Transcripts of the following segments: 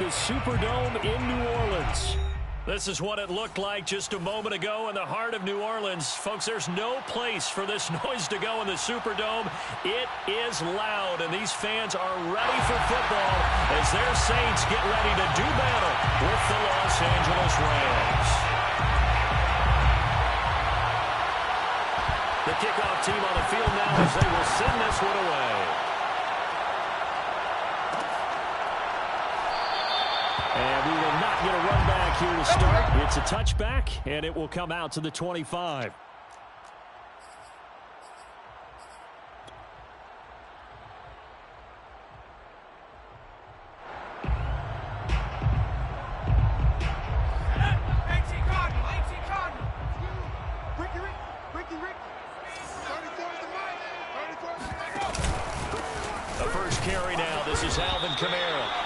the Superdome in New Orleans. This is what it looked like just a moment ago in the heart of New Orleans. Folks, there's no place for this noise to go in the Superdome. It is loud, and these fans are ready for football as their Saints get ready to do battle with the Los Angeles Rams. The kickoff team on the field now as they will send this one away. And we will not get a run back here to start. It's a touchback, and it will come out to the 25.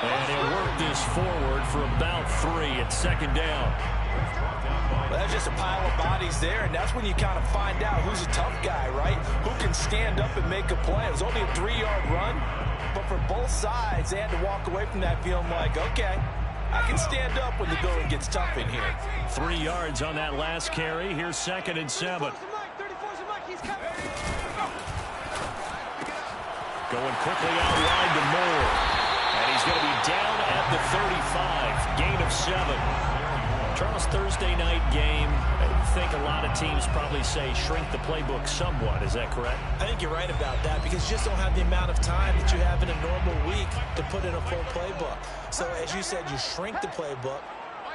And he'll work this forward for about 3 at second down. Well, that's just a pile of bodies there, and that's when you kind of find out who's a tough guy, right? Who can stand up and make a play. It was only a 3-yard run, but for both sides, they had to walk away from that feeling like, okay, I can stand up when the going gets tough in here. 3 yards on that last carry. Here's 2nd and 7. Going quickly out wide to Moore. And he's going to be down at the 35. Gain of 7. Charles, Thursday night game. I think a lot of teams probably say shrink the playbook somewhat. Is that correct? I think you're right about that because you just don't have the amount of time that you have in a normal week to put in a full playbook. So as you said, you shrink the playbook.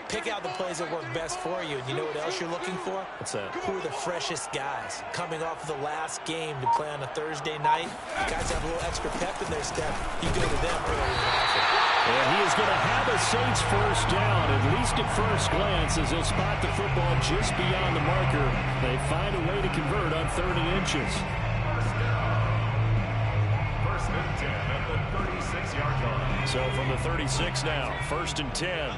Pick out the plays that work best for you. And you know what else you're looking for? What's that? Who are the freshest guys coming off of the last game to play on a Thursday night? Guys have a little extra pep in their step. You go to them early and often. And he is going to have a Saints first down, at least at first glance, as he'll spot the football just beyond the marker. They find a way to convert on 3rd and inches. First and 10 at the 36-yard line. So from the 36 now, 1st and 10.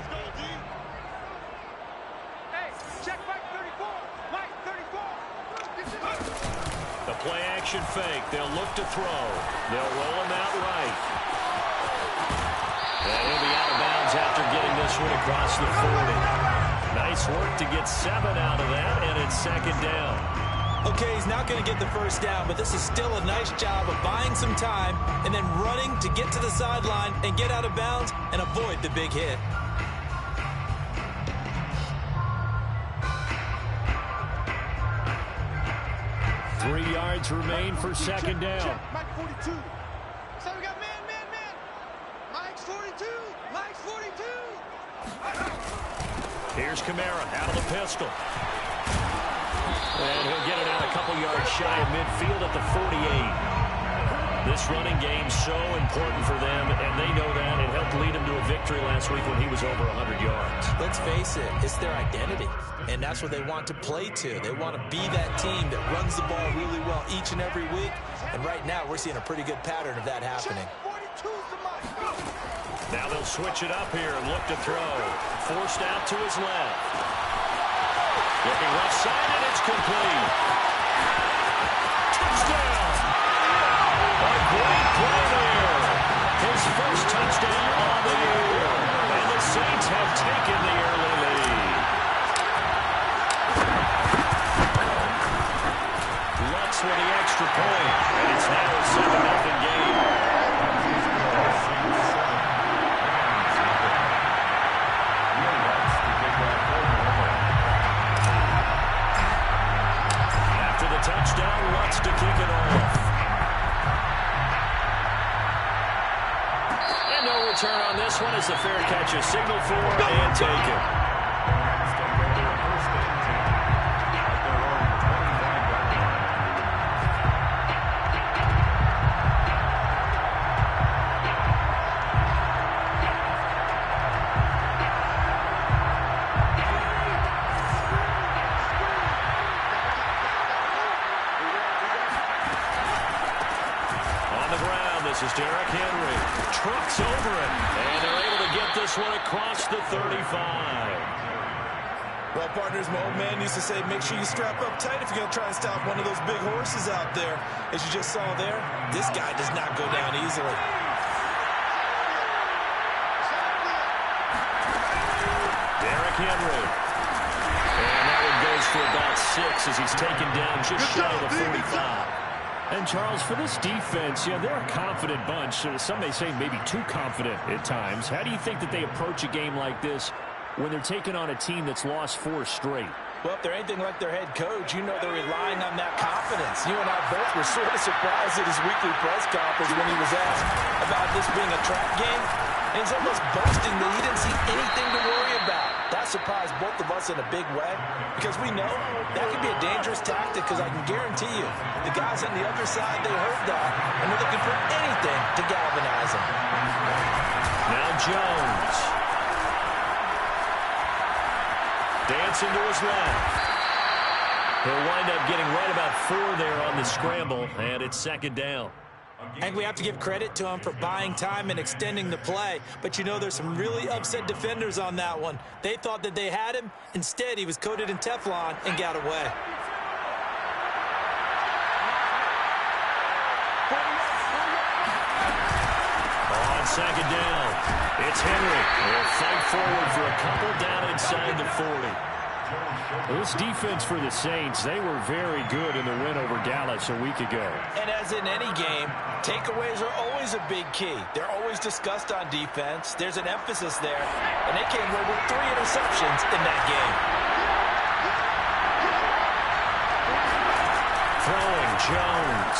The play action fake. They'll look to throw. They'll roll him out right. And he'll be out of bounds after getting this one across the 40. Nice work to get 7 out of that, and it's 2nd down. Okay, he's not going to get the first down, but this is still a nice job of buying some time and then running to get to the sideline and get out of bounds and avoid the big hit. Three yards remain for 2nd down. Mike 42. So we got man. Mike's 42. Mike's 42. Here's Kamara out of the pistol. And he'll get it out a couple yards shy of midfield at the 48. This running game so important for them, and they know that. It helped lead him to a victory last week when he was over 100 yards. Let's face it, it's their identity, and that's what they want to play to. They want to be that team that runs the ball really well each and every week, and right now we're seeing a pretty good pattern of that happening. Now they'll switch it up here and look to throw. Forced out to his left. Looking left side, and it's complete. Touchdown! A great play there. His first touchdown on the year. And the Saints have taken the early lead. Lutz with the extra point. And it's now a 7-0 game. After the touchdown, Lutz to kick it off. No return on this one as the fair catch is signaled for and taken. This is Derrick Henry. Trucks over it. And they're able to get this one across the 35. Well, partners, my old man used to say, make sure you strap up tight if you're going to try and stop one of those big horses out there. As you just saw there, this guy does not go down easily. Derrick Henry. And that one goes for about 6 as he's taken down just shy of the 45. And, Charles, for this defense, they're a confident bunch. Some may say maybe too confident at times. How do you think that they approach a game like this when they're taking on a team that's lost 4 straight? Well, if they're anything like their head coach, they're relying on that confidence. You and I both were sort of surprised at his weekly press conference when he was asked about this being a trap game. And he's almost boasting that he didn't see anything to worry about. That surprised both of us in a big way because we know that can be a dangerous tactic because I can guarantee you the guys on the other side, they heard that, and they're looking for anything to galvanize them. Now Jones. Dancing to his left. He'll wind up getting right about 4 there on the scramble, and it's 2nd down. I think we have to give credit to him for buying time and extending the play. But there's some really upset defenders on that one. They thought that they had him. Instead, he was coated in Teflon and got away. On 2nd down, it's Henry. He'll fight forward for a couple down inside the 40. This defense for the Saints, they were very good in the win over Dallas a week ago. And as in any game, takeaways are always a big key. They're always discussed on defense. There's an emphasis there, and they came away with 3 interceptions in that game. Throwing Jones.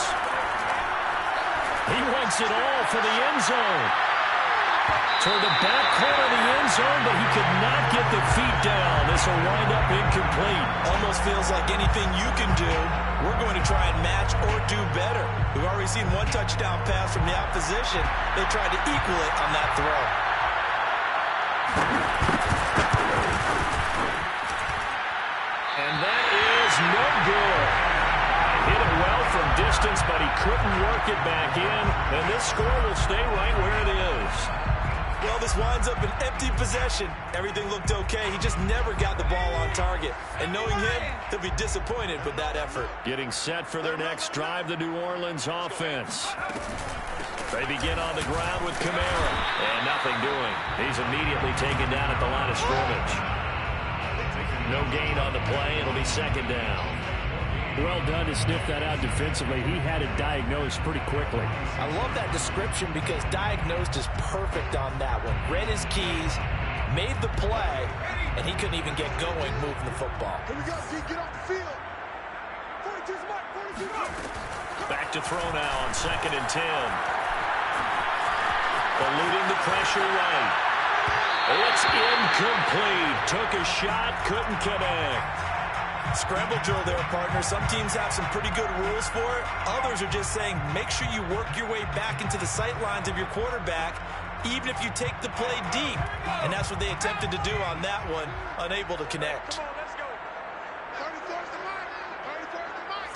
He wants it all for the end zone. Toward the back corner of the end zone, but he could not get the feet down. This will wind up incomplete. Almost feels like anything you can do, we're going to try and match or do better. We've already seen 1 touchdown pass from the opposition. They tried to equal it on that throw. And that is no good. Hit it well from distance, but he couldn't work it back in. And this score will stay right where it is. Well, this winds up an empty possession. Everything looked okay. He just never got the ball on target. And knowing him, he'll be disappointed with that effort. Getting set for their next drive, the New Orleans offense. They begin on the ground with Kamara. And nothing doing. He's immediately taken down at the line of scrimmage. No gain on the play. It'll be 2nd down. Well done to sniff that out defensively. He had it diagnosed pretty quickly. I love that description because diagnosed is perfect on that one. Read his keys, made the play, and he couldn't even get going moving the football. Here we go, G. Get off the field. 42's mark, 42's mark. Back to throw now on 2nd and 10. Eluding the pressure right. It's incomplete. Took a shot, couldn't connect. Scramble drill there, partner. Some teams have some pretty good rules for it. Others are just saying make sure you work your way back into the sight lines of your quarterback, even if you take the play deep. And that's what they attempted to do on that one, unable to connect. Come on, let's go. 34's the mark. 34's the mark.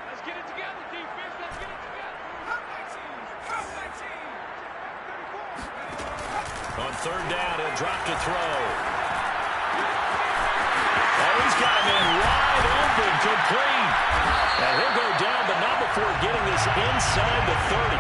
Let's get it together, defense. Let's get it together. Help my team. Help my team. On 3rd down, he'll drop to throw. Oh, he's got him in wide open, complete. And he'll go down, but not before getting this inside the 30.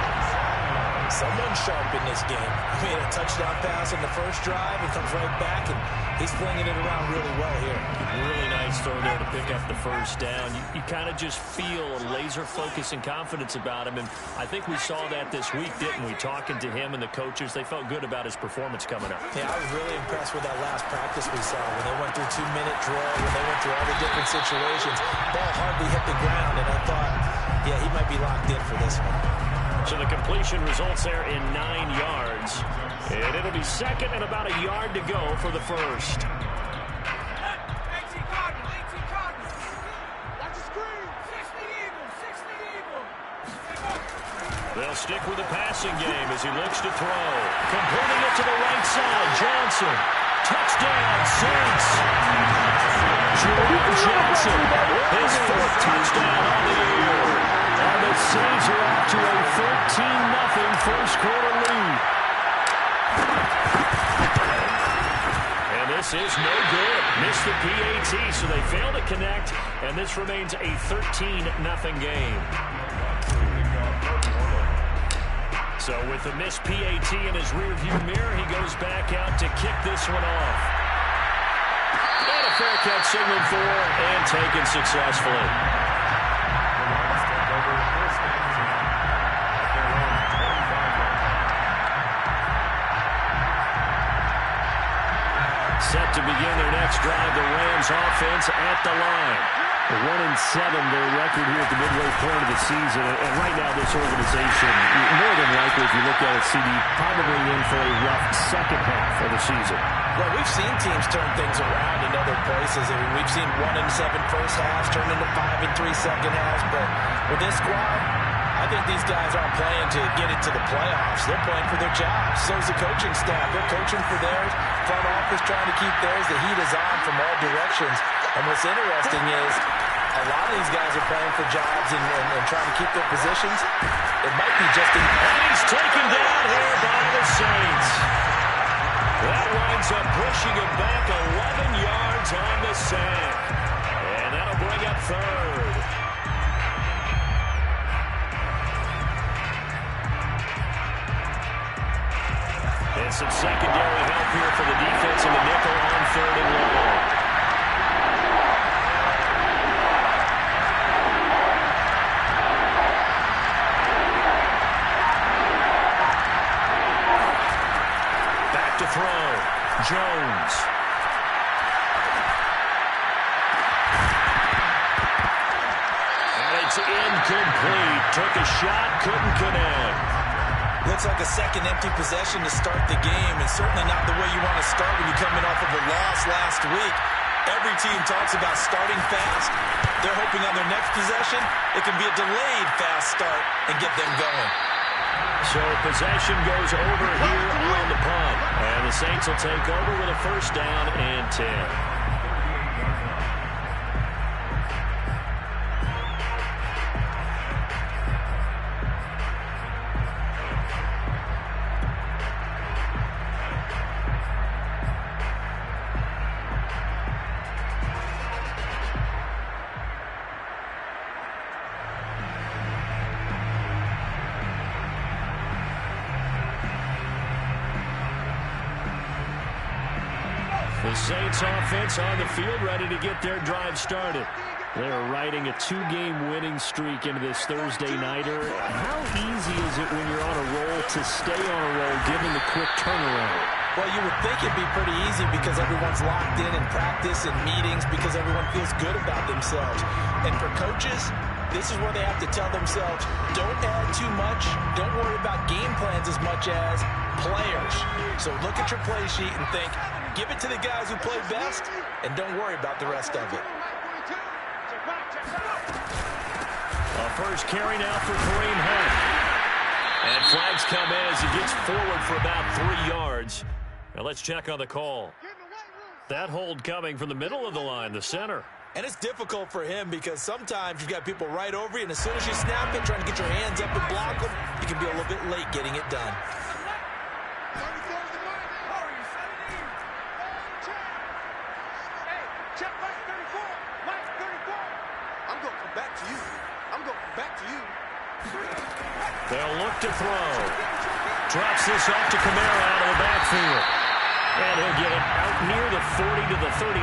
Someone sharp in this game. He made a touchdown pass on the first drive and comes right back, and he's flinging it around really well here. Really nice throw there to pick up the 1st down. You kind of just feel a laser focus and confidence about him, and I think we saw that this week, didn't we? Talking to him and the coaches, they felt good about his performance coming up. Yeah, I was really impressed with that last practice we saw when they went through 2-minute drill, when they went through all the different situations. Ball hardly hit the ground, and I thought, yeah, he might be locked in for this one. So the completion results there in 9 yards. And it'll be 2nd and about a yard to go for the 1st. They'll stick with the passing game as he looks to throw. Completing it to the right side. Johnson. Touchdown, Saints. Jerome Johnson. His 4th touchdown on the year. And the Saints are off to a 13-0 first-quarter lead. And this is no good. Missed the PAT, so they fail to connect, and this remains a 13-0 game. So with the missed PAT in his rearview mirror, he goes back out to kick this one off. And a fair catch signaled for and taken successfully. Set to begin their next drive, the Rams offense at the line. 1-7 their record here at the midway point of the season. And right now this organization, more than likely if you look at it, CD, probably in for a rough second half of the season. Well, we've seen teams turn things around in other places. I mean, we've seen 1-7 first halves turn into 5-3 second halves. But with this squad, I think these guys aren't playing to get into the playoffs. They're playing for their jobs. So is the coaching staff. They're coaching for theirs. Front office trying to keep theirs. The heat is on from all directions. And what's interesting is a lot of these guys are playing for jobs and trying to keep their positions. It might be just an... And he's taken down here by the Saints. That winds up pushing him back 11 yards on the sack. And that'll bring up third. And some secondary help here for the defense in the nickel on 3rd and long. Back to throw. Jones. And it's incomplete. Took a shot, couldn't connect. Looks like a second empty possession to start the game, and certainly not the way you want to start when you're coming off of a loss last week. Every team talks about starting fast. They're hoping on their next possession, it can be a delayed fast start and get them going. So possession goes over here on the punt, and the Saints will take over with a first down and 10. The Saints offense on the field ready to get their drive started. They're riding a 2-game winning streak into this Thursday nighter. How easy is it when you're on a roll to stay on a roll given the quick turnaround? Well, you would think it'd be pretty easy because everyone's locked in practice and meetings because everyone feels good about themselves. And for coaches, this is where they have to tell themselves, don't add too much. Don't worry about game plans as much as players. So look at your play sheet and think, give it to the guys who play best, and don't worry about the rest of it. A first carry now for Kareem Hunt. And flags come in as he gets forward for about 3 yards. Now let's check on the call. That hold coming from the middle of the line, the center. And it's difficult for him because sometimes you've got people right over you, and as soon as you snap it, trying to get your hands up and block them, you can be a little bit late getting it done. They'll look to throw. Drops this off to Kamara out of the backfield. And he'll get it out near the 40 to the 39.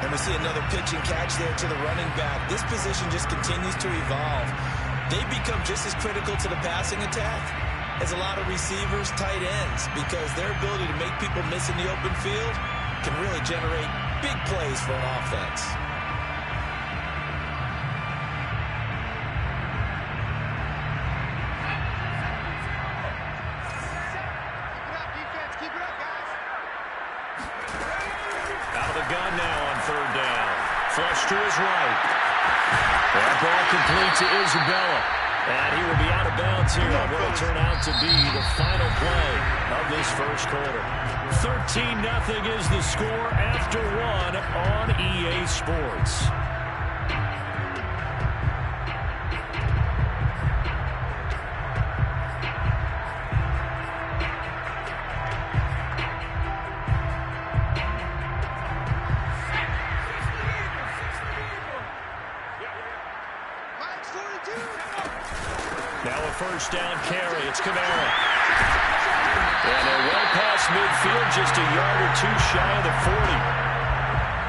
And we see another pitch and catch there to the running back. This position just continues to evolve. They become just as critical to the passing attack as a lot of receivers, tight ends, because their ability to make people miss in the open field can really generate big plays for an offense. Gun now on 3rd down. Flush to his right. That ball complete to Isabella. And he will be out of bounds here on what will turn out to be the final play of this first quarter. 13-0 is the score after 1 on EA Sports. Now a first down carry. It's Kamara. And they're well past midfield, just a yard or two shy of the 40.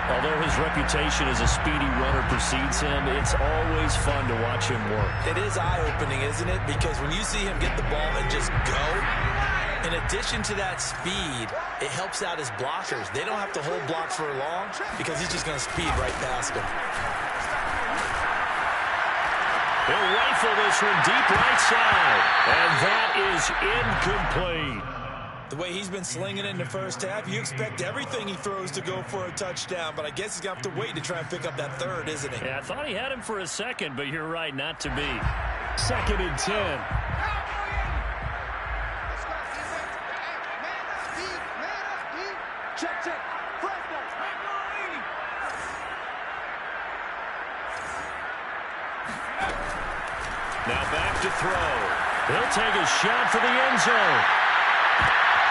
Although his reputation as a speedy runner precedes him, it's always fun to watch him work. It is eye-opening, isn't it? Because when you see him get the ball and just go, in addition to that speed, it helps out his blockers. They don't have to hold blocks for long because he's just going to speed right past them. He'll rifle this one deep right side. And that is incomplete. The way he's been slinging it in the first half, you expect everything he throws to go for a touchdown, but I guess he's going to have to wait to try and pick up that third, isn't he? Yeah, I thought he had him for a second, but you're right, not to be. 2nd and 10. Check. Now back to throw. He'll take a shot for the end zone.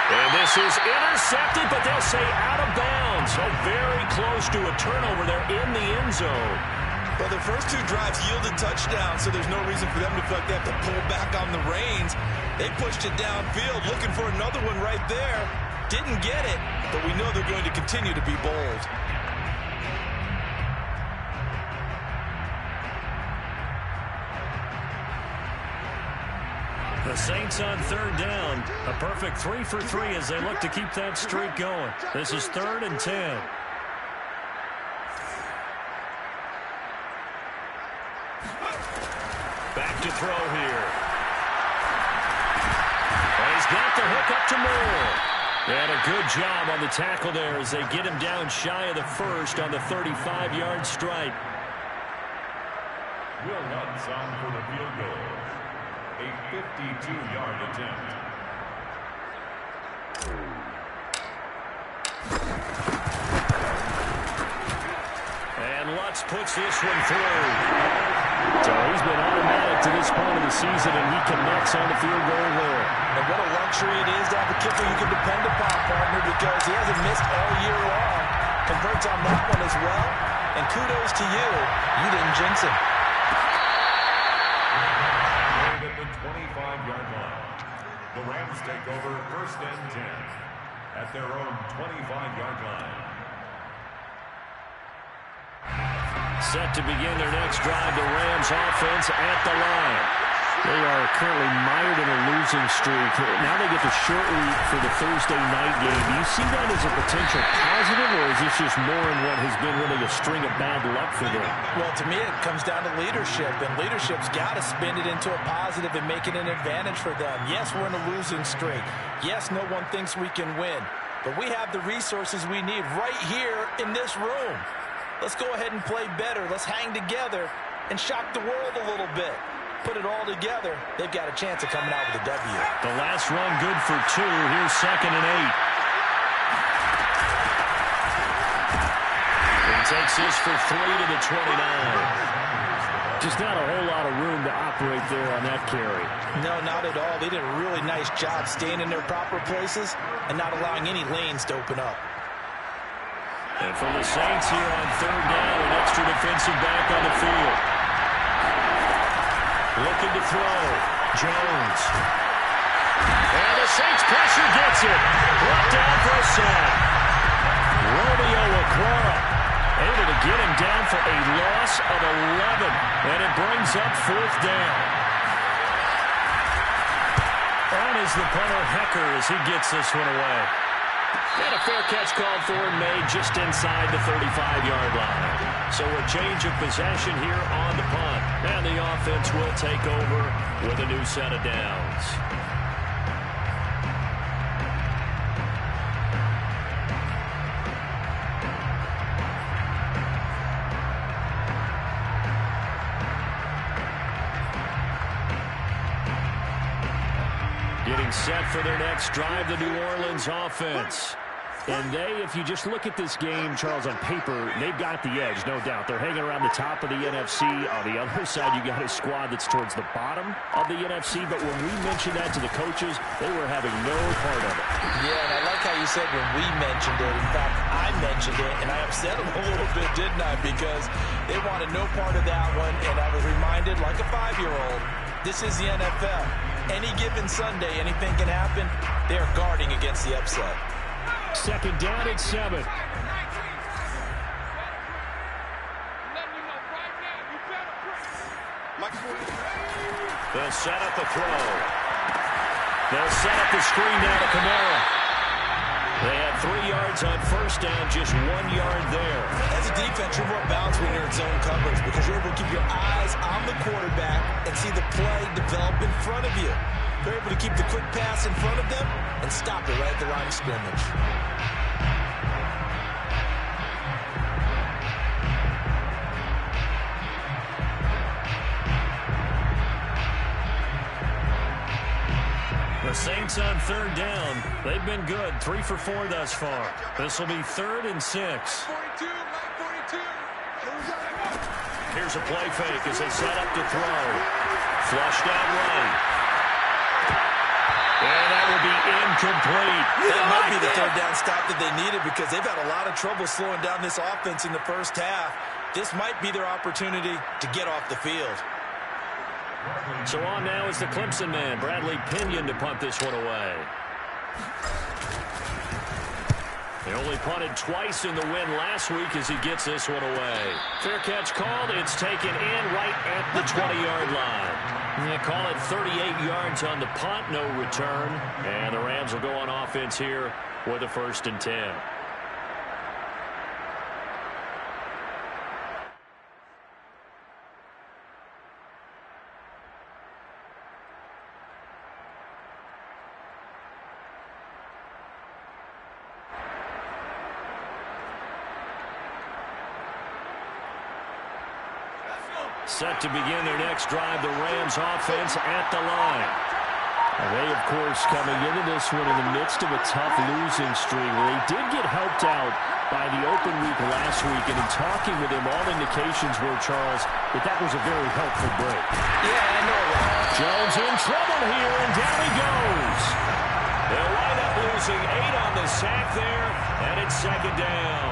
And this is intercepted, but they'll say out of bounds. So very close to a turnover there in the end zone. Well, their first two drives yielded touchdowns, so there's no reason for them to feel like they have to pull back on the reins. They pushed it downfield, looking for another one right there. Didn't get it, but we know they're going to continue to be bold. The Saints on 3rd down. A perfect 3 for 3 as they look to keep that streak going. This is 3rd and 10. Back to throw here. And he's got the hook up to Moore. And a good job on the tackle there as they get him down shy of the first on the 35-yard stripe. Will Lutz on for the field goal. A 52-yard attempt. And Lutz puts this one through. So he's been automatic to this point of the season, and he connects on the field goal there. And what a luxury it is to have a kicker you can depend upon, partner, because he hasn't missed all year long. Converts on that one as well. And kudos to you. You didn't jinx him. At the 25-yard line. The Rams take over 1st and 10 at their own 25-yard line. Set to begin their next drive, the Rams offense at the line. They are currently mired in a losing streak. Now they get the short week for the Thursday night game. Do you see that as a potential positive, or is this just more in what has been really a string of bad luck for them? Well, to me, it comes down to leadership, and leadership's got to spin it into a positive and make it an advantage for them. Yes, we're in a losing streak. Yes, no one thinks we can win, but we have the resources we need right here in this room. Let's go ahead and play better. Let's hang together and shock the world a little bit. Put it all together, they've got a chance of coming out with a W. The last run good for 2. Here's 2nd and 8. He takes this for 3 to the 29. Just not a whole lot of room to operate there on that carry. No, not at all. They did a really nice job staying in their proper places and not allowing any lanes to open up. And for the Saints here on 3rd down, an extra defensive back on the field. Looking to throw. Jones. And the Saints pressure gets it. Brought down for a sack. Romeo Okwara able to get him down for a loss of 11. And it brings up 4th down. On is the punter Hecker as he gets this one away. And a fair catch called for and made just inside the 35-yard line. So a change of possession here on the punt. And the offense will take over with a new set of downs. Getting set for their next drive, the New Orleans offense. And they, if you just look at this game, Charles, on paper, they've got the edge, no doubt. They're hanging around the top of the NFC. On the other side, you got a squad that's towards the bottom of the NFC. But when we mentioned that to the coaches, they were having no part of it. Yeah, and I like how you said when we mentioned it. In fact, I mentioned it, and I upset them a little bit, didn't I? Because they wanted no part of that one, and I was reminded, like a 5-year-old, this is the NFL. Any given Sunday, anything can happen. They are guarding against the upset. Second down and 7. They'll set up the throw. They'll set up the screen now to Kamara. They had 3 yards on first down, just 1 yard there. As a defense, you're more balanced when you're in zone coverage because you're able to keep your eyes on the quarterback and see the play develop in front of you. They're able to keep the quick pass in front of them and stop it right at the line of scrimmage. The Saints on third down. They've been good. 3 for 4 thus far. This will be 3rd and 6. 42, Mike 42. Here's a play fake as they set up to throw. Flushed out right. And that will be incomplete. That might be the third down stop that they needed because they've had a lot of trouble slowing down this offense in the first half. This might be their opportunity to get off the field. So on now is the Clemson man, Bradley Pinion, to punt this one away. They only punted twice in the win last week as he gets this one away. Fair catch called. It's taken in right at the 20-yard line. They call it 38 yards on the punt, no return. And the Rams will go on offense here with a 1st and 10. Set to begin their next drive, the Rams offense at the line. And they, of course, coming into this one in the midst of a tough losing streak. They did get helped out by the open week last week, and in talking with him, all indications were, Charles, that was a very helpful break. Yeah, I know that. Jones in trouble here, and down he goes. They'll wind up losing 8 on the sack there, and it's 2nd down.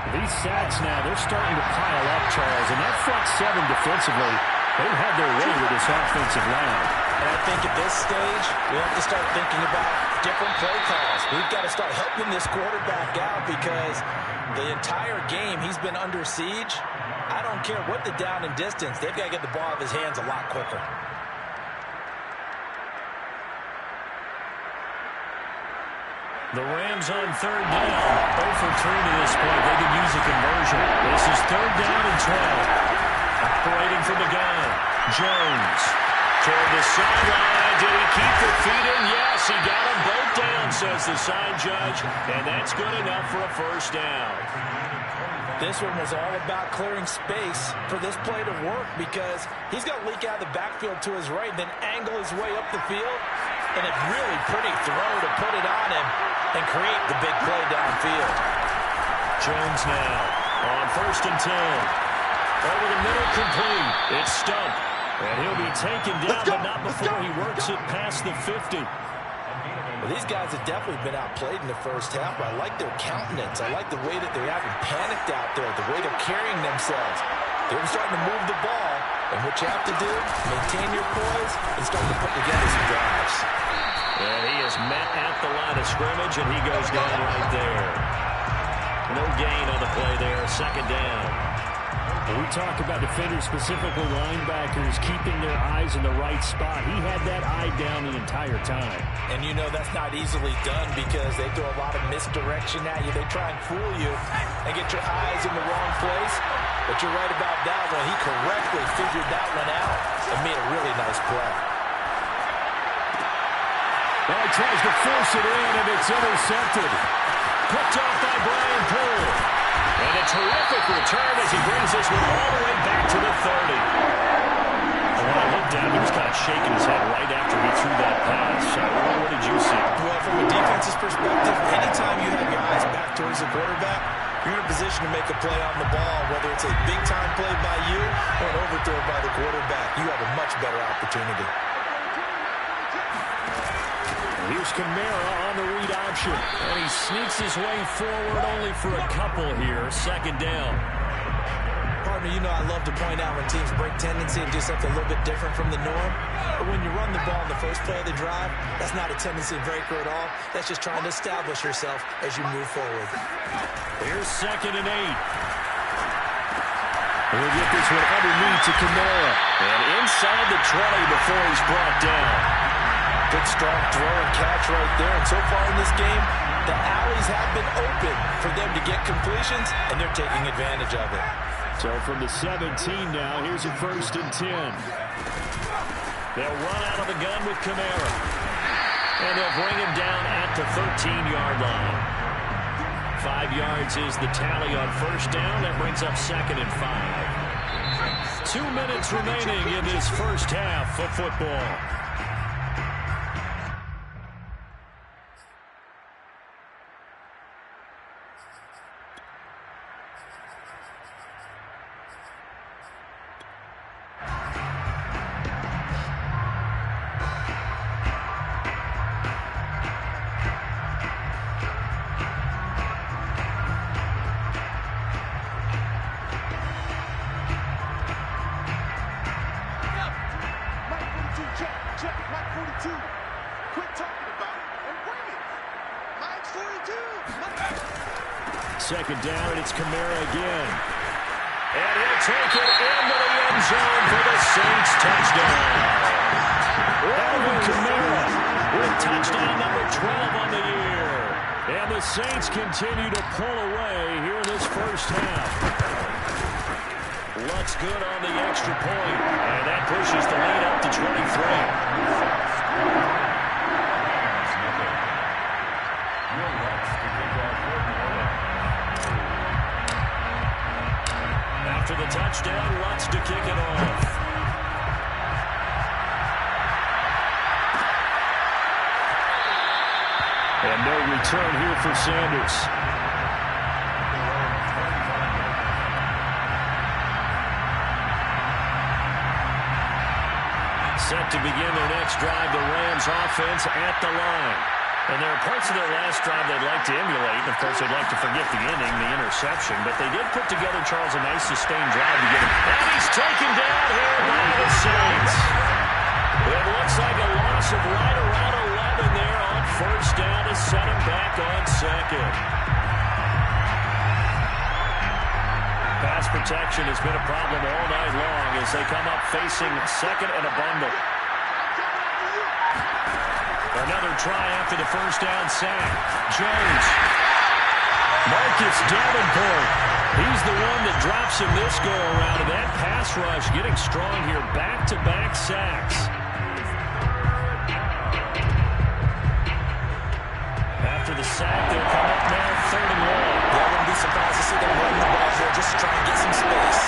These sacks now, they're starting to pile up, Charles, and that front 7 defensively, they've had their way with this offensive line. And I think at this stage, we have to start thinking about different play calls. We've got to start helping this quarterback out because the entire game he's been under siege. I don't care what the down and distance, they've got to get the ball out of his hands a lot quicker. The Rams on third down. 0 for 3 to this point. They could use a conversion. This is 3rd down and 12. Operating from the gun. Jones toward the sideline. Did he keep the feet in? Yes, he got them both down, says the side judge. And that's good enough for a 1st down. This one was all about clearing space for this play to work because he's got to leak out of the backfield to his right, then angle his way up the field. And a really pretty throw to put it on him and create the big play downfield. Jones now on 1st and 10. Over the middle, complete. It's stumped. And he'll be taken down, but not before he works it past the 50. Well, these guys have definitely been outplayed in the first half, but I like their countenance. I like the way that they're having panicked out there, the way they're carrying themselves. They're starting to move the ball, and what you have to do, maintain your poise and start to put together some drives. And he is met at the line of scrimmage, and he goes down right there. No gain on the play there, 2nd down. We talk about defenders, specifically linebackers, keeping their eyes in the right spot. He had that eye down the entire time. And you know that's not easily done because they throw a lot of misdirection at you. They try and fool you and get your eyes in the wrong place. But you're right about that one. He correctly figured that one out and made a really nice play. Well, he tries to force it in, and it's intercepted. Picked off by Brian Poole. And a terrific return as he brings this one all the way back to the 30. And when I looked down, he was kind of shaking his head right after he threw that pass. So what did you see? Well, from a defense's perspective, anytime you have your eyes back towards the quarterback, you're in a position to make a play on the ball, whether it's a big-time play by you or an overthrow by the quarterback. You have a much better opportunity. Here's Kamara on the read option. And he sneaks his way forward only for a couple here. 2nd down. Part Partner, you know I love to point out when teams break tendency and do something a little bit different from the norm. But when you run the ball in the first play of the drive, that's not a tendency breaker at all. That's just trying to establish yourself as you move forward. Here's 2nd and 8. He'll get this one underneath to Kamara. And inside the 20 before he's brought down. Good strong throw and catch right there. And so far in this game, the alleys have been open for them to get completions, and they're taking advantage of it. So from the 17 now, here's a 1st and 10. They'll run out of the gun with Kamara. And they'll bring him down at the 13-yard line. 5 yards is the tally on 1st down. That brings up 2nd and 5. 2 minutes remaining in this first half of football. Check, Mike 42. Quit talking about it and bring it. Mike's 42. 2nd down, and it's Kamara again. And he'll take it into the end zone for the Saints touchdown. Alvin Kamara with touchdown number 12 on the year. And the Saints continue to pull away here in this first half. Looks good on the extra point, and that pushes the lead up to 23. After the touchdown, Lutz to kick it off. And no return here for Sanders. Set to begin their next drive, the Rams offense at the line. And there are parts of their last drive they'd like to emulate. And, of course, they'd like to forget the inning, the interception. But they did put together, Charles, a nice sustained drive to get him. And he's taken down here by the Saints. It looks like a loss of right around 11 there on 1st down to set him back on 2nd. Pass protection has been a problem all night long as they come up facing 2nd and a bundle. Another try after the 1st down sack. Jones. Marcus Davenport. He's the one that drops him this go-around. And that pass rush getting strong here. Back-to-back sacks. After the sack, they'll come up now 3rd and 1. Yeah, I wouldn't be surprised to see them run the ball here just to try and get some space.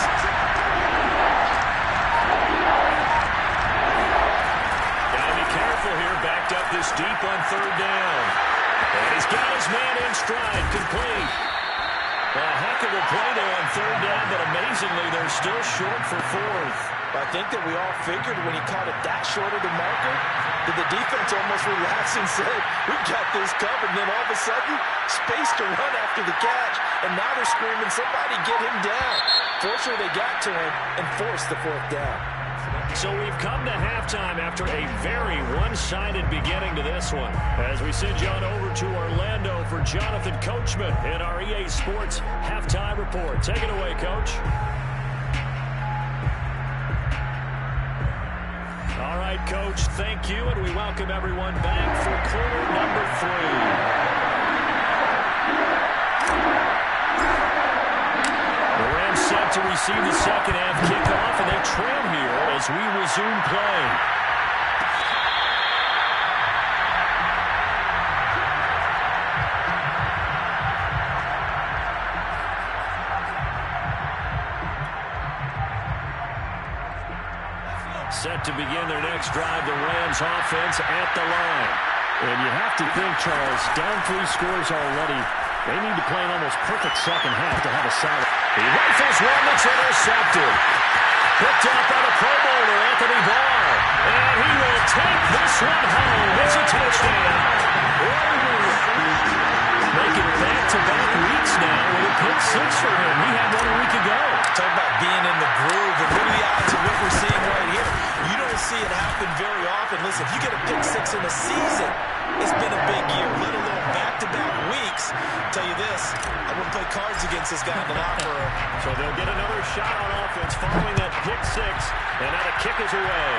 Backed up this deep on 3rd down. And he's got his man in stride, complete. A heck of a play there on 3rd down, but amazingly, they're still short for 4th. I think that we all figured when he caught it that short of the marker, that the defense almost relaxed and said, we got this covered. And then all of a sudden, space to run after the catch. And now they're screaming, somebody get him down. Fortunately, they got to him and forced the 4th down. So we've come to halftime after a very one-sided beginning to this one. As we send you on over to Orlando for Jonathan Coachman in our EA Sports Halftime Report. Take it away, Coach. All right, Coach, thank you, and we welcome everyone back for quarter number 3. The Rams set to receive the second half kickoff, and they trail here as we resume play. Set to begin their next drive, the Rams offense at the line. And you have to think, Charles, down 3 scores already. They need to play an almost perfect second half to have a solid. He rifles one that's intercepted. Picked up by the Pro Bowler, Anthony Barr. And he will take this one home. It's a touchdown. Making back-to-back weeks now with a pick 6 for him. He had one a week ago. Talk about being in the groove. And what are the odds of what we're seeing right here? You don't see it happen very often. Listen, if you get a pick six in a season, it's been a big year, let alone back-to-back weeks. I'll tell you this, I wouldn't play cards against this guy in the locker room. So they'll get another shot on offense following that pick six, and now the kick is away.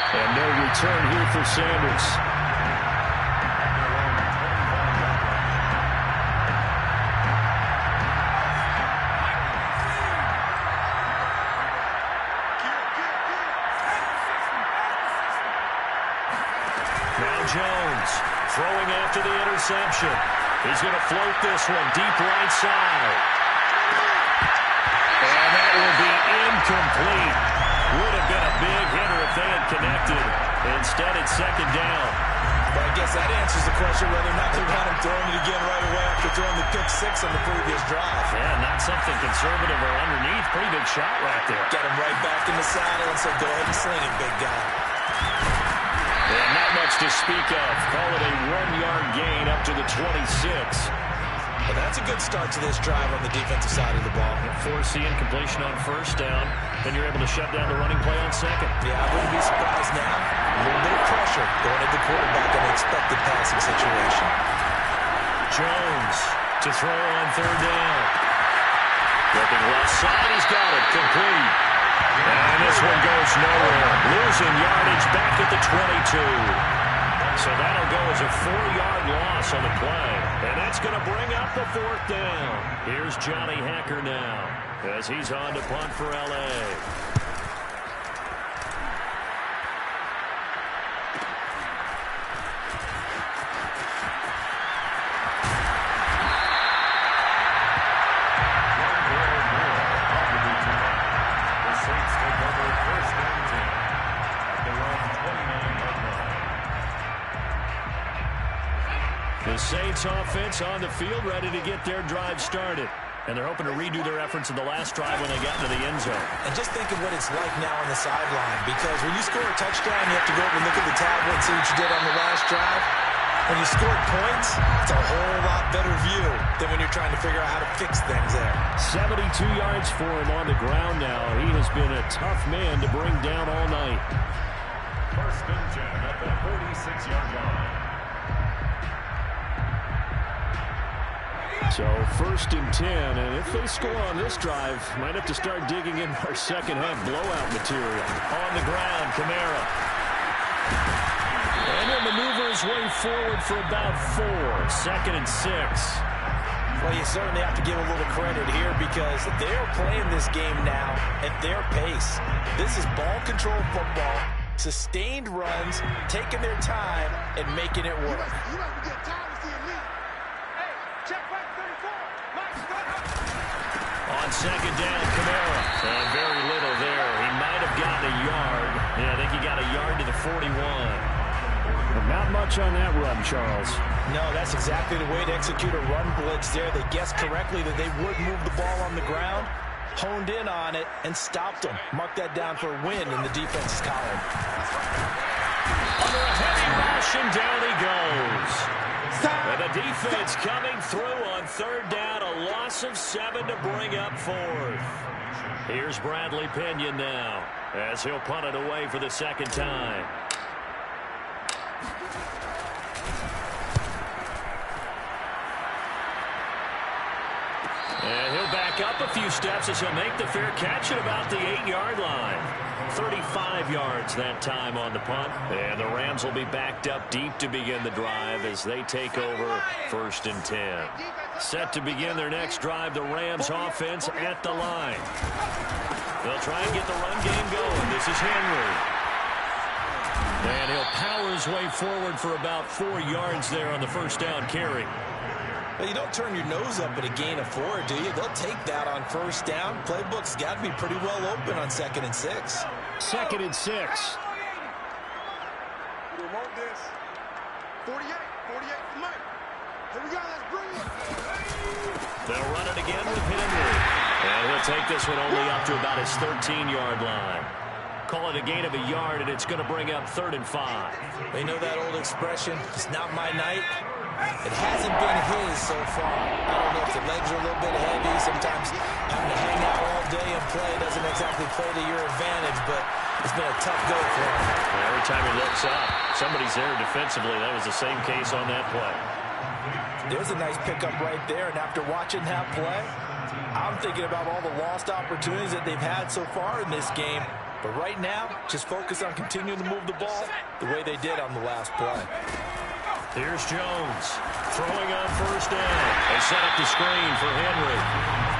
And no return here for Sanders. Now Jones throwing after the interception. He's going to float this one deep right side. And that will be incomplete. Would have been a big hitter if they had connected. Instead, it's second down. But I guess that answers the question whether or not they want him throwing it again right away after throwing the pick six on the previous drive. Yeah, not something conservative or underneath. Pretty big shot right there. Get him right back in the saddle and say, go ahead and sling it, big guy. And not much to speak of. Call it a 1-yard gain up to the 26. Well, that's a good start to this drive on the defensive side of the ball. Forcing completion on first down. Then you're able to shut down the running play on second. Yeah, I wouldn't be surprised now. A little bit of pressure going at the quarterback in an expected passing situation. Jones to throw on third down. Looking left side, he's got it. Complete. And this one goes nowhere. Losing yardage back at the 22. So that'll go as a 4-yard loss on the play. And that's going to bring up the fourth down. Here's Johnny Hacker now as he's on to punt for L.A. The Saints offense on the field, ready to get their drive started. And they're hoping to redo their efforts in the last drive when they got into the end zone. And just think of what it's like now on the sideline, because when you score a touchdown, you have to go over and look at the tablet and see what you did on the last drive. When you scored points, it's a whole lot better view than when you're trying to figure out how to fix things there. 72 yards for him on the ground now. He has been a tough man to bring down all night. First and 10 at the 46-yard line. So first and 10, and if they score on this drive, might have to start digging in our second half blowout material. On the ground, Kamara. And he'll maneuver his way forward for about 4. Second and 6. Well, you certainly have to give a little credit here because they're playing this game now at their pace. This is ball control football, sustained runs, taking their time, and making it work. On second down, Kamara. And very little there. He might have gotten a yard. Yeah, I think he got a yard to the 41. But not much on that run, Charles. No, that's exactly the way to execute a run blitz there. They guessed correctly that they would move the ball on the ground, honed in on it, and stopped them. Mark that down for a win in the defense's column. Under a heavy rush, and down he goes. And the defense coming through on third down, a loss of 7 to bring up fourth. Here's Bradley Pinion now as he'll punt it away for the second time. And he'll back up a few steps as he'll make the fair catch at about the 8-yard line. 35 yards that time on the punt. And the Rams will be backed up deep to begin the drive as they take over first and 10. Set to begin their next drive, the Rams offense at the line. They'll try and get the run game going. This is Henry. And he'll power his way forward for about 4 yards there on the first down carry. Well, you don't turn your nose up at a gain of 4, do you? They'll take that on first down. Playbook's got to be pretty well open on second and 6. Second and 6. We want this. 48 for Mike. Here we go, let's bring it. They'll run it again with Henry. And he'll take this one only up to about his 13-yard line. Call it a gain of a yard, and it's going to bring up 3rd and 5. They know that old expression, it's not my night. It hasn't been his so far. I don't know if the legs are a little bit heavy. Sometimes having to hang out all day and play doesn't exactly play to your advantage, but it's been a tough go for him. And every time he looks up, somebody's there defensively. That was the same case on that play. There's a nice pickup right there, and after watching that play, I'm thinking about all the lost opportunities that they've had so far in this game. But right now, just focus on continuing to move the ball the way they did on the last play. Here's Jones throwing on first down. They set up the screen for Henry.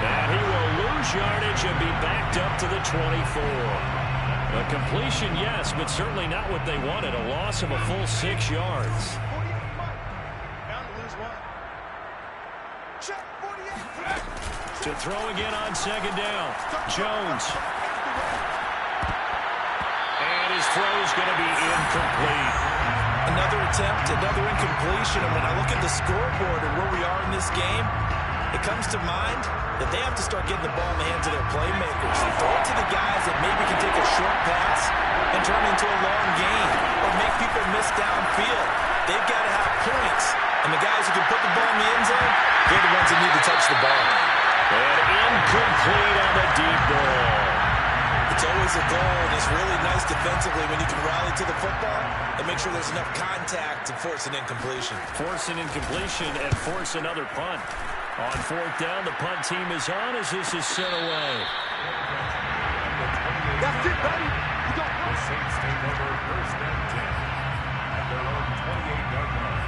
And he will lose yardage and be backed up to the 24. A completion, yes, but certainly not what they wanted. A loss of a full 6 yards. To throw again on second down. Jones. And his throw is going to be incomplete. Another attempt, another incompletion. And when I look at the scoreboard and where we are in this game, it comes to mind that they have to start getting the ball in the hands of their playmakers. Throw it to the guys that maybe can take a short pass and turn it into a long gain or make people miss downfield. They've got to have points. And the guys who can put the ball in the end zone, they're the ones that need to touch the ball. And incomplete on the deep ball. It's always a goal, and it's really nice defensively when you can rally to the football and make sure there's enough contact to force an incompletion. Force an incompletion and force another punt. On fourth down, the punt team is on as this is sent away. That's it, buddy. You got The Saints take over first and 10 at their own 28-yard line.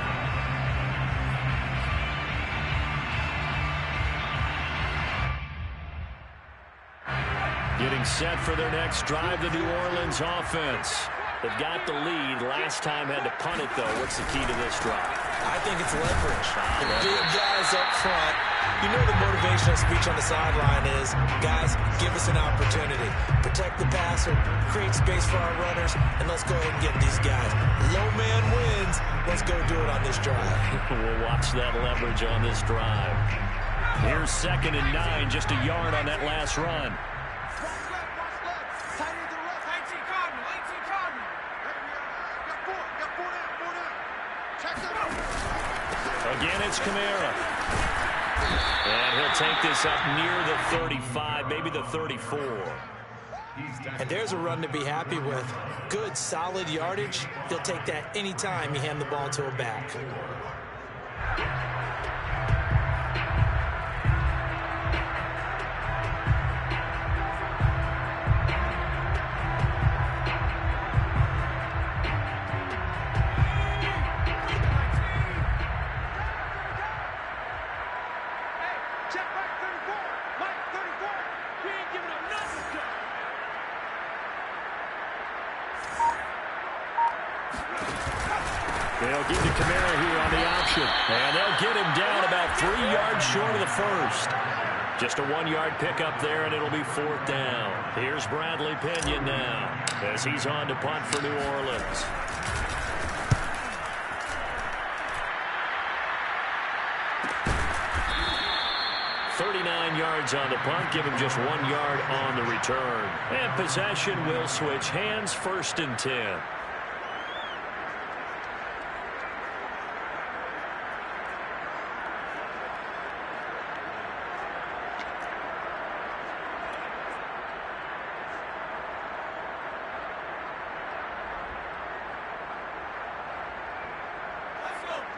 Getting set for their next drive, the New Orleans offense. They've got the lead. Last time had to punt it, though. What's the key to this drive? I think it's leverage. The big guys up front. You know the motivational speech on the sideline is, guys, give us an opportunity. Protect the passer, create space for our runners, and let's go ahead and get these guys. Low man wins. Let's go do it on this drive. We'll watch that leverage on this drive. Here's 2nd and 9, just a yard on that last run. Again, it's Kamara. And he'll take this up near the 35, maybe the 34. And there's a run to be happy with. Good, solid yardage. He'll take that anytime you hand the ball to a back. They'll give to Kamara here on the option. And they'll get him down about 3 yards short of the first. Just a 1-yard pickup there, and it'll be 4th down. Here's Bradley Pinion now as he's on to punt for New Orleans. .39 yards on the punt, give him just 1 yard on the return. And possession will switch hands, 1st and 10.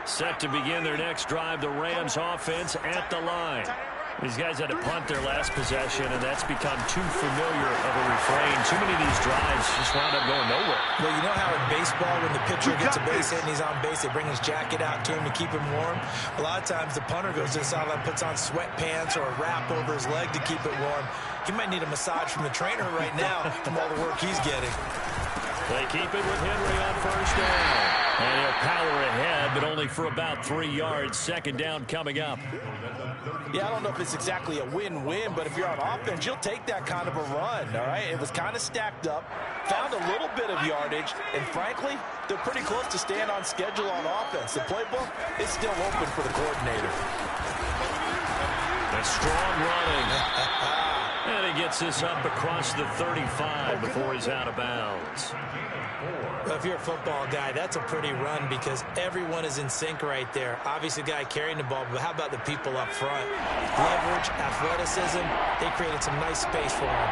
Set to begin their next drive, the Rams offense at the line. These guys had to punt their last possession, and that's become too familiar of a refrain. Too many of these drives just wound up going nowhere. Well, you know how in baseball, when the pitcher gets a base hit and he's on base, they bring his jacket out to him to keep him warm. A lot of times the punter goes to the sideline, puts on sweatpants or a wrap over his leg to keep it warm. He might need a massage from the trainer right now from all the work he's getting. They keep it with Henry on first down. And he'll power ahead, but only for about 3 yards. 2nd down coming up. Yeah, I don't know if it's exactly a win-win, but if you're on offense, you'll take that kind of a run, all right? It was kind of stacked up, found a little bit of yardage, and frankly, they're pretty close to staying on schedule on offense. The playbook is still open for the coordinator. A strong running. And he gets this up across the 35 before he's out of bounds. Well, if you're a football guy, that's a pretty run because everyone is in sync right there. Obviously, the guy carrying the ball, but how about the people up front? Leverage, athleticism, they created some nice space for him.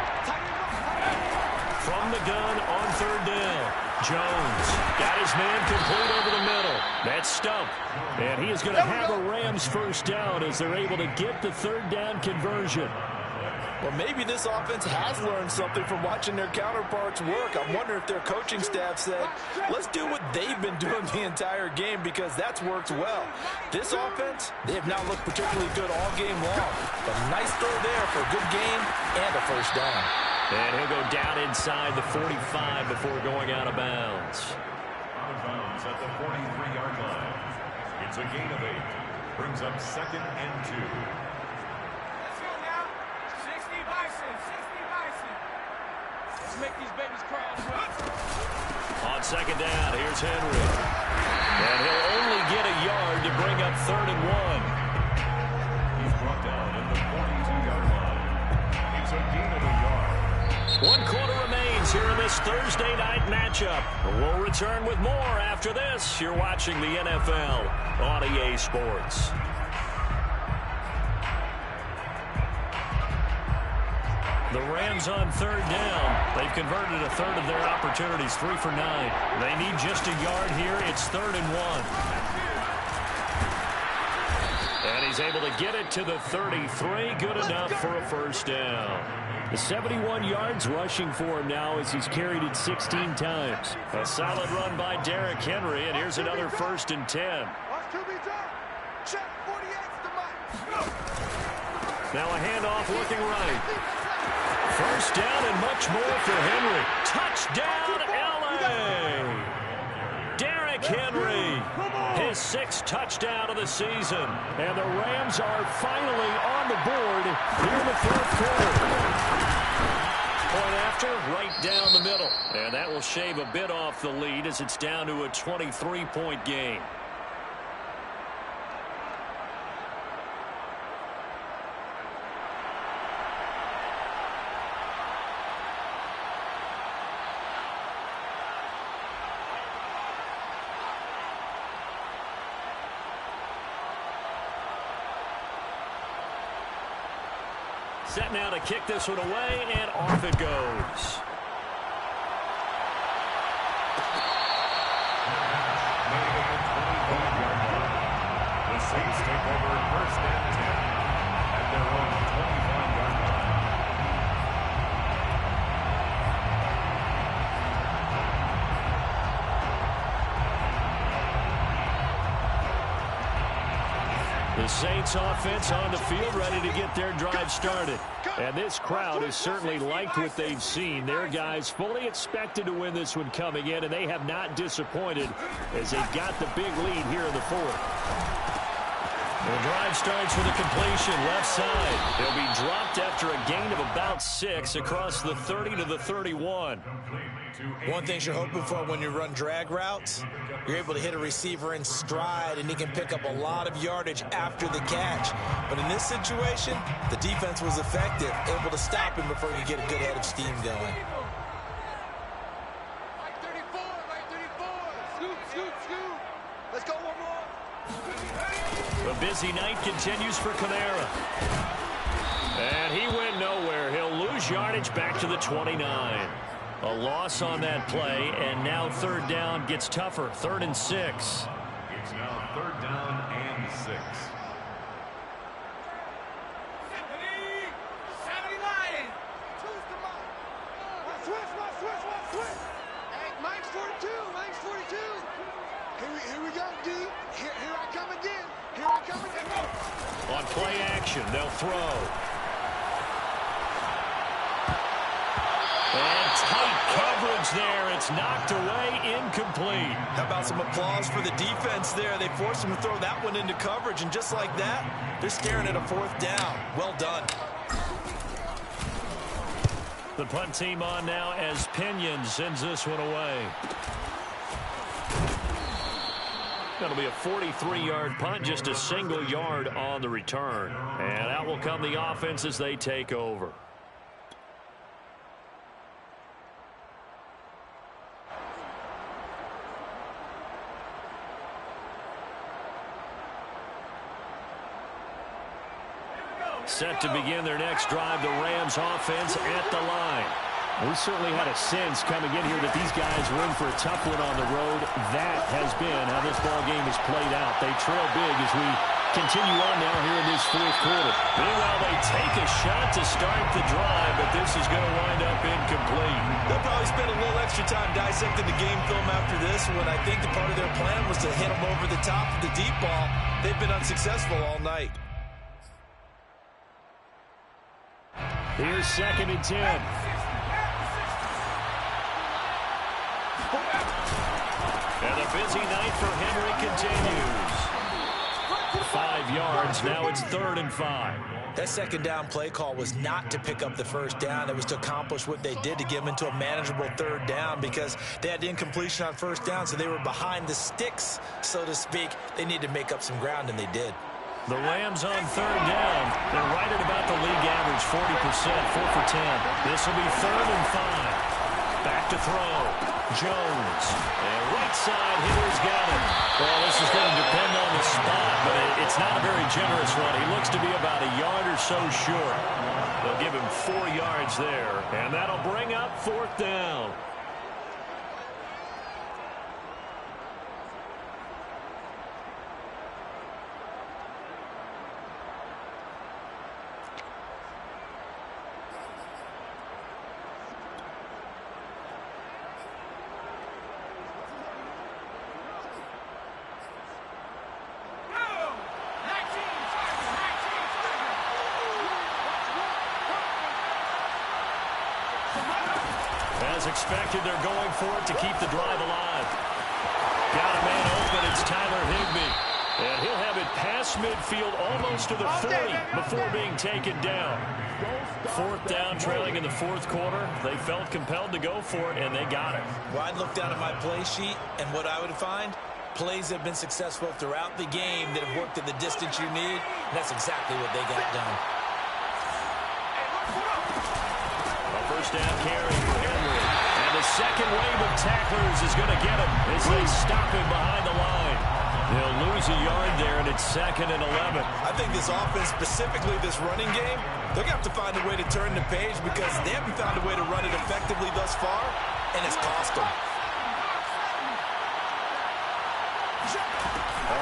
From the gun on third down, Jones got his man complete over the middle. That's Stump. And he is going to have a Rams first down as they're able to get the third down conversion. Well, maybe this offense has learned something from watching their counterparts work. I'm wondering if their coaching staff said, let's do what they've been doing the entire game because that's worked well. This offense, they have not looked particularly good all game long. But a nice throw there for a good game and a first down. And he'll go down inside the 45 before going out of bounds. Out of bounds at the 43-yard line. It's a gain of 8. Brings up 2nd and 2. Let's make these babies cry. On second down, here's Henry. And he'll only get a yard to bring up 3rd and 1. He's brought down at the 42-yard line. It's a gain of a yard. 1 quarter remains here in this Thursday night matchup. We'll return with more after this. You're watching the NFL on EA Sports. The Rams on third down. They've converted a third of their opportunities, 3 for 9. They need just a yard here. It's 3rd and 1. And he's able to get it to the 33. Good enough for a first down. The 71 yards rushing for him now as he's carried it 16 times. A solid run by Derrick Henry, and here's another 1st and 10. Now a handoff looking right. First down and much more for Henry. Touchdown, L.A. Derrick Henry, his 6th touchdown of the season. And the Rams are finally on the board here in the 4th quarter. Point after, right down the middle. And that will shave a bit off the lead as it's down to a 23-point game. Set now to kick this one away, and off it goes. The Saints take over 1st and 10 at their own 25-yard line. The Saints offense on the field ready to get their drive started. And this crowd has certainly liked what they've seen. Their guys fully expected to win this one coming in, and they have not disappointed as they've got the big lead here in the 4th. The drive starts with a completion left side. They'll be dropped after a gain of about 6 across the 30 to the 31. One thing you're hoping for when you run drag routes, you're able to hit a receiver in stride, and he can pick up a lot of yardage after the catch. But in this situation, the defense was effective, able to stop him before he could get a good head of steam going. Right 34, right 34. Scoot. Let's go one more. The busy night continues for Kamara. And he went nowhere. He'll lose yardage back to the 29. A loss on that play, and now 3rd down gets tougher. 3rd and 6. It's now 3rd down and 6. 70 Lions. Choose the mark. Switch. Hey, Mike's 42. Here we go, D. Here I come again. On play action, they'll throw. And tight coverage there. It's knocked away, incomplete. How about some applause for the defense there? They forced him to throw that one into coverage, and just like that, they're staring at a 4th down. Well done. The punt team on now as Pinion sends this one away. That'll be a 43-yard punt, just a single yard on the return. And out will come the offense as they take over. Set to begin their next drive, the Rams offense at the line. We certainly had a sense coming in here that these guys were in for a tough one on the road. That has been how this ball game has played out. They trail big as we continue on now here in this fourth quarter. Meanwhile, they take a shot to start the drive, but this is going to wind up incomplete. They'll probably spend a little extra time dissecting the game film after this when I think the part of their plan was to hit them over the top of the deep ball. They've been unsuccessful all night. Here's 2nd and 10. And a busy night for Henry continues. 5 yards. Now it's 3rd and 5. That 2nd down play call was not to pick up the 1st down. It was to accomplish what they did to get them into a manageable 3rd down because they had incompletion on 1st down, so they were behind the sticks, so to speak. They needed to make up some ground, and they did. The Rams on 3rd down. They're right at about the league average, 40%, 4 for 10. This will be 3rd and 5. Back to throw. Jones. And right side, hitter's got him. Well, this is going to depend on the spot, but it's not a very generous one. He looks to be about a yard or so short. They'll give him 4 yards there, and that'll bring up 4th down. As expected, they're going for it to keep the drive alive. Got a man open. It's Tyler Higbee. And he'll have it past midfield almost to the 40 before being taken down. 4th down, trailing in the 4th quarter. They felt compelled to go for it, and they got it. Well, I'd look down at my play sheet, and what I would find, plays have been successful throughout the game that have worked at the distance you need, and that's exactly what they got done. A 1st down carry for Henry. And the 2nd wave of tacklers is going to get him as they stop him behind the line. They'll lose a yard there, and it's 2nd and 11. I think this offense, specifically this running game, they're going to have to find a way to turn the page because they haven't found a way to run it effectively thus far, and it's cost them.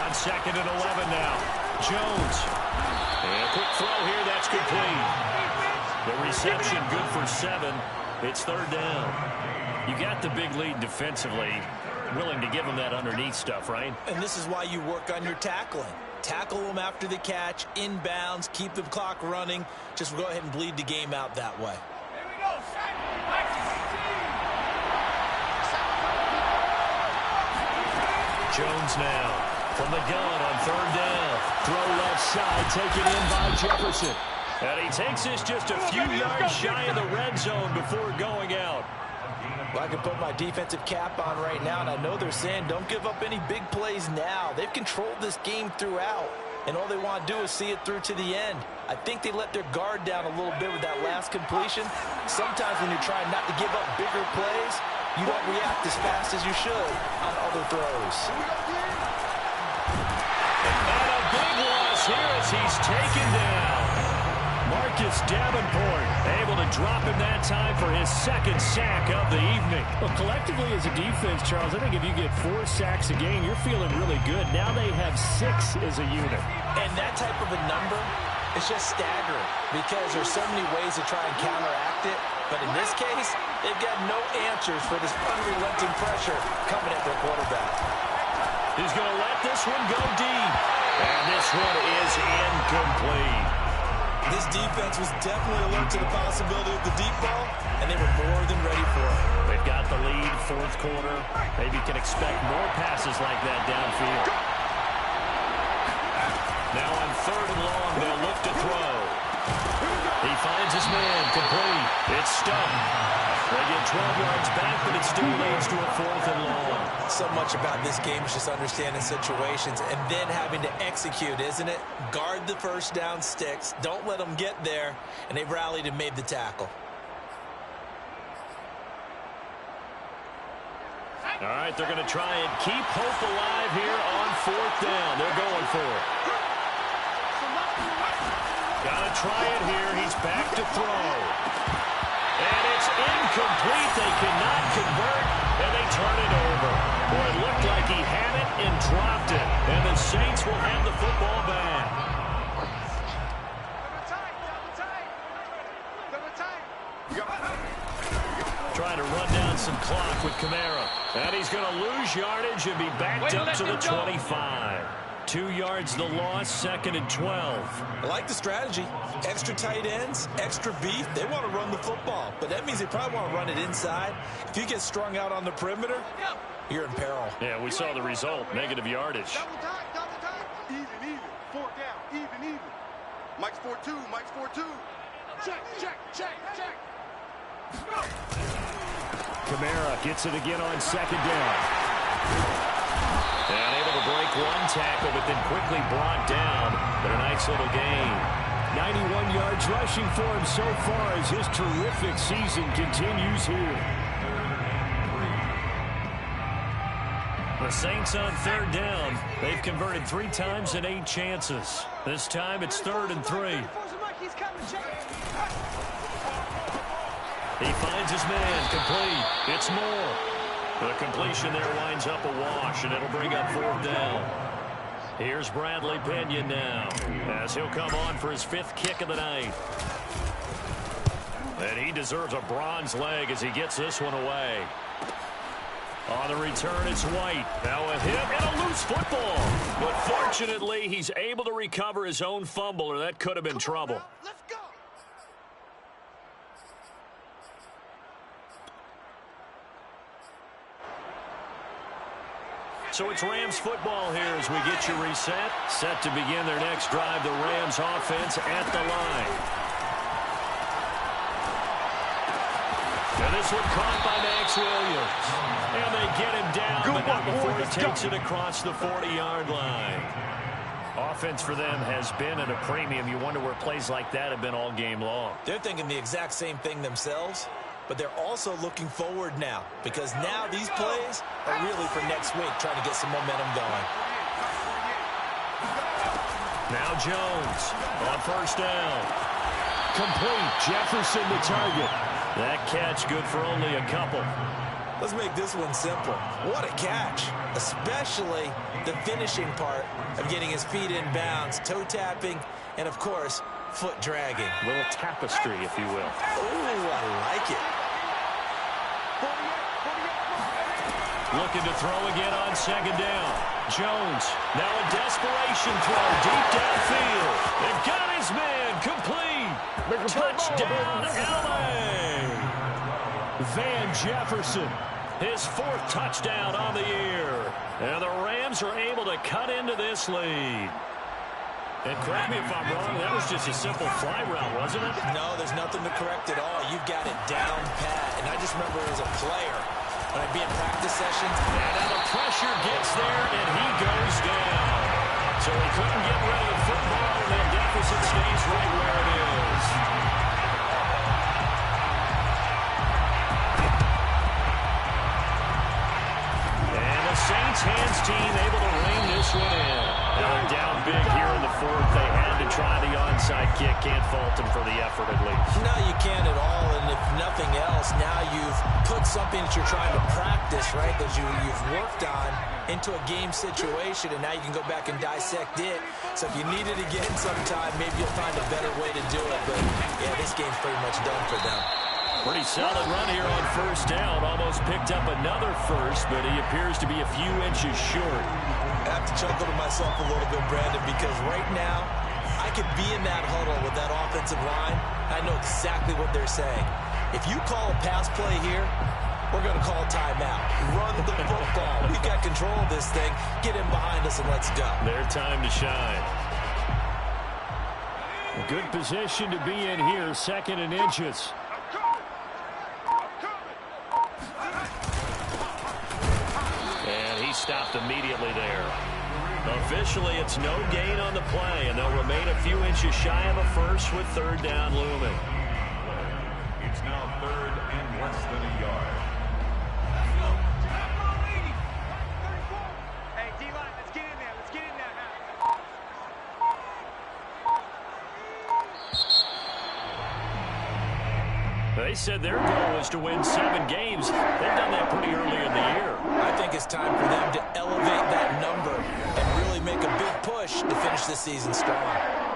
On 2nd and 11 now. Jones. And a quick throw here. That's complete. The reception good for 7. It's 3rd down. You got the big lead defensively. Willing to give them that underneath stuff, right? And this is why you work on your tackling. Tackle them after the catch, inbounds, keep the clock running. Just go ahead and bleed the game out that way. Jones now from the gun on 3rd down. Throw left side, taken in by Jefferson. And he takes this just a few yards shy of the red zone before going out. Well, I can put my defensive cap on right now, and I know they're saying don't give up any big plays now. They've controlled this game throughout, and all they want to do is see it through to the end. I think they let their guard down a little bit with that last completion. Sometimes when you're trying not to give up bigger plays, you don't react as fast as you should on other throws. And a big loss here as he's taken down. Marcus Davenport able to drop him that time for his 2nd sack of the evening. Well, collectively as a defense, Charles, I think if you get 4 sacks a game, you're feeling really good. Now they have 6 as a unit. And that type of a number is just staggering because there's so many ways to try and counteract it. But in this case, they've got no answers for this unrelenting pressure coming at their quarterback. He's going to let this one go deep. And this one is incomplete. This defense was definitely alert to the possibility of the deep ball, and they were more than ready for it. They've got the lead, 4th quarter. Maybe can expect more passes like that downfield. Now on 3rd and long, they'll look to throw. He finds his man, complete. It's stumped. They get 12 yards back, but it still leads to a 4th and long. So much about this game is just understanding situations and then having to execute, isn't it? Guard the 1st down sticks. Don't let them get there. And they've rallied and made the tackle. All right, they're going to try and keep hope alive here on 4th down. They're going for it. Gotta try it here. He's back to throw. And it's incomplete. They cannot convert, and they turn it over. Boy, it looked like he had it and dropped it. And the Saints will have the football back. Trying to run down some clock with Kamara. And he's going to lose yardage and be backed up to the 25. 2 yards the loss, 2nd and 12. I like the strategy. Extra tight ends, extra beef. They want to run the football, but that means they probably want to run it inside. If you get strung out on the perimeter, you're in peril. Yeah, we saw the result, negative yardage. Double time. Even. 4 down, even. Mike's 4-2, Mike's 4-2. Check. Kamara gets it again on 2nd down. And able to break one tackle, but then quickly brought down. But a nice little gain. 91 yards rushing for him so far as his terrific season continues here. The Saints on 3rd down. They've converted 3 times in 8 chances. This time it's 3rd and 3. He finds his man, complete. It's Moore. The completion there winds up a wash, and it'll bring up 4th down. Here's Bradley Pinion now, as he'll come on for his 5th kick of the night. And he deserves a bronze leg as he gets this one away. On the return, it's White. Now a hit and a loose football. But fortunately, he's able to recover his own fumble, or that could have been trouble. Let's go. So it's Rams football here as we get you reset. Set to begin their next drive, the Rams offense at the line. And this one caught by Max Williams. And they get him down, but not before he takes it across the 40-yard line. Offense for them has been at a premium. You wonder where plays like that have been all game long. They're thinking the exact same thing themselves, but they're also looking forward now because now these plays are really for next week, trying to get some momentum going. Now Jones on 1st down. Complete. Jefferson the target. That catch good for only a couple. Let's make this one simple. What a catch, especially the finishing part of getting his feet in bounds, toe tapping, and of course, foot dragging. Little tapestry, if you will. Ooh, I like it. Looking to throw again on 2nd down. Jones, now a desperation throw deep downfield. They've got his man complete. Touchdown, LA. Van Jefferson. His 4th touchdown on the year. And the Rams are able to cut into this lead. And correct me if I'm wrong, that was just a simple fly route, wasn't it? No, there's nothing to correct at all. You've got it down pat. And I just remember as a player, when I'd be in practice sessions. And now the pressure gets there, and he goes down. So he couldn't get rid of the football, and the deficit stays right where it is. And the Saints hands team able to rein this one in. Now they're down big here in the 4th. They had to try the onside kick. Can't fault them for the effort at least. No, you can't at all. And if nothing else, now you've put something that you're trying to practice, right, that you've worked on into a game situation, and now you can go back and dissect it. So if you need it again sometime, maybe you'll find a better way to do it. But, yeah, this game's pretty much done for them. Pretty solid run here on 1st down. Almost picked up another first, but he appears to be a few inches short. I have to chuckle to myself a little bit, Brandon, because right now I could be in that huddle with that offensive line. I know exactly what they're saying. If you call a pass play here, we're going to call timeout. Run the football. We've got control of this thing. Get in behind us and let's go. Their time to shine. Good position to be in here, 2nd and inches. And he stopped immediately there. Officially, it's no gain on the play, and they'll remain a few inches shy of a first with 3rd down looming. It's now 3rd and less than a yard. Hey, D-line, let's get in there. Let's get in there now. They said their goal was to win 7 games. They've done that pretty early in the year. I think it's time for them to elevate that number and really make a big push to finish the season strong.